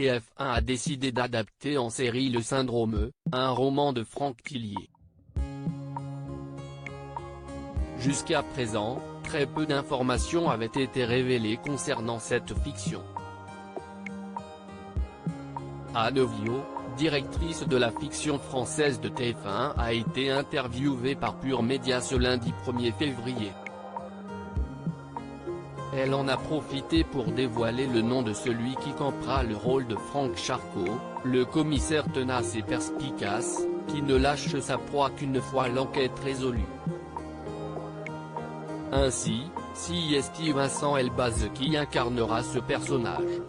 TF1 a décidé d'adapter en série Le Syndrome, un roman de Franck Tillier. Jusqu'à présent, très peu d'informations avaient été révélées concernant cette fiction. Anne Viot, directrice de la fiction française de TF1, a été interviewée par Pure Média ce lundi 1er février. Elle en a profité pour dévoiler le nom de celui qui campera le rôle de Franck Charcot, le commissaire tenace et perspicace, qui ne lâche sa proie qu'une fois l'enquête résolue. Ainsi, c'est Vincent Elbaz qui incarnera ce personnage.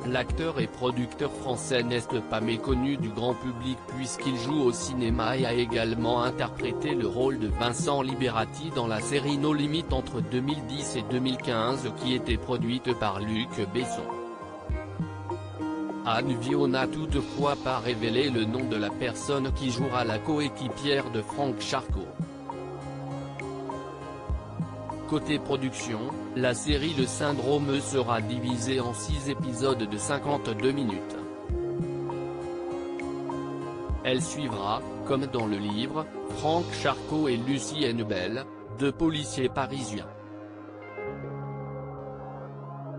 L'acteur et producteur français n'est pas méconnu du grand public puisqu'il joue au cinéma et a également interprété le rôle de Vincent Liberati dans la série No Limites entre 2010 et 2015 qui était produite par Luc Besson. Anne Viot n'a toutefois pas révélé le nom de la personne qui jouera la coéquipière de Franck Charcot. Côté production, la série Le Syndrome sera divisée en 6 épisodes de 52 minutes. Elle suivra, comme dans le livre, Franck Charcot et Lucie Hennebel, deux policiers parisiens.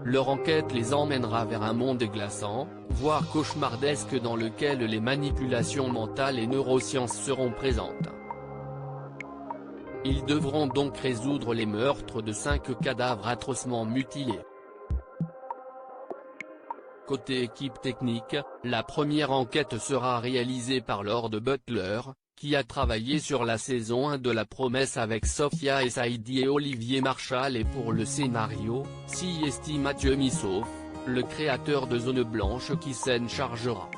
Leur enquête les emmènera vers un monde glaçant, voire cauchemardesque dans lequel les manipulations mentales et neurosciences seront présentes. Ils devront donc résoudre les meurtres de 5 cadavres atrocement mutilés. Côté équipe technique, la première enquête sera réalisée par Lord Butler, qui a travaillé sur la saison 1 de La Promesse avec Sophia et Saïdi et Olivier Marchal et pour le scénario, c'est Mathieu Missouf, le créateur de Zone Blanche qui s'en chargera.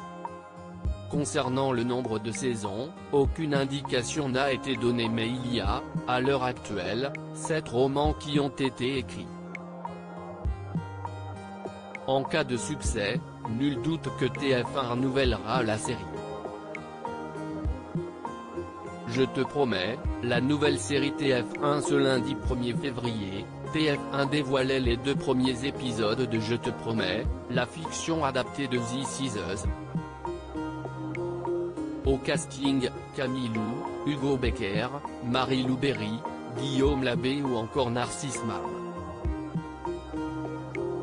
Concernant le nombre de saisons, aucune indication n'a été donnée mais il y a, à l'heure actuelle, 7 romans qui ont été écrits. En cas de succès, nul doute que TF1 renouvellera la série. Je te promets, la nouvelle série TF1 ce lundi 1er février, TF1 dévoilait les 2 premiers épisodes de Je te promets, la fiction adaptée de The Scissors. Au casting, Camille Lou, Hugo Becker, Marie-Lou Berry, Guillaume Labbé ou encore Narcisse Marne.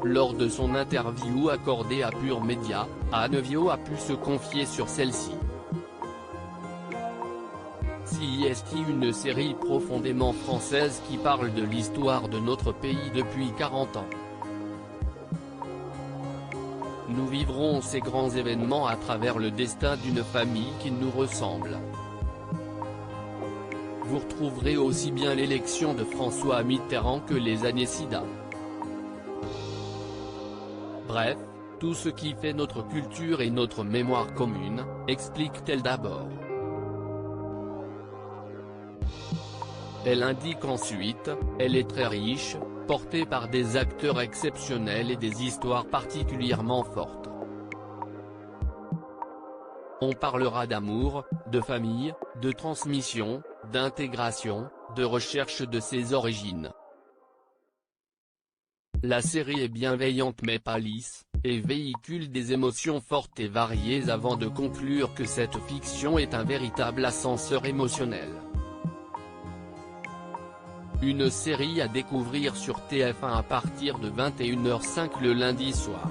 Lors de son interview accordée à Pure Média, Anne Viot a pu se confier sur celle-ci. C'est une série profondément française qui parle de l'histoire de notre pays depuis 40 ans. Nous vivrons ces grands événements à travers le destin d'une famille qui nous ressemble. Vous retrouverez aussi bien l'élection de François Mitterrand que les années SIDA. Bref, tout ce qui fait notre culture et notre mémoire commune, explique-t-elle d'abord. Elle indique ensuite, elle est très riche, portée par des acteurs exceptionnels et des histoires particulièrement fortes. On parlera d'amour, de famille, de transmission, d'intégration, de recherche de ses origines. La série est bienveillante mais pas lisse, et véhicule des émotions fortes et variées avant de conclure que cette fiction est un véritable ascenseur émotionnel. Une série à découvrir sur TF1 à partir de 21h05 le lundi soir.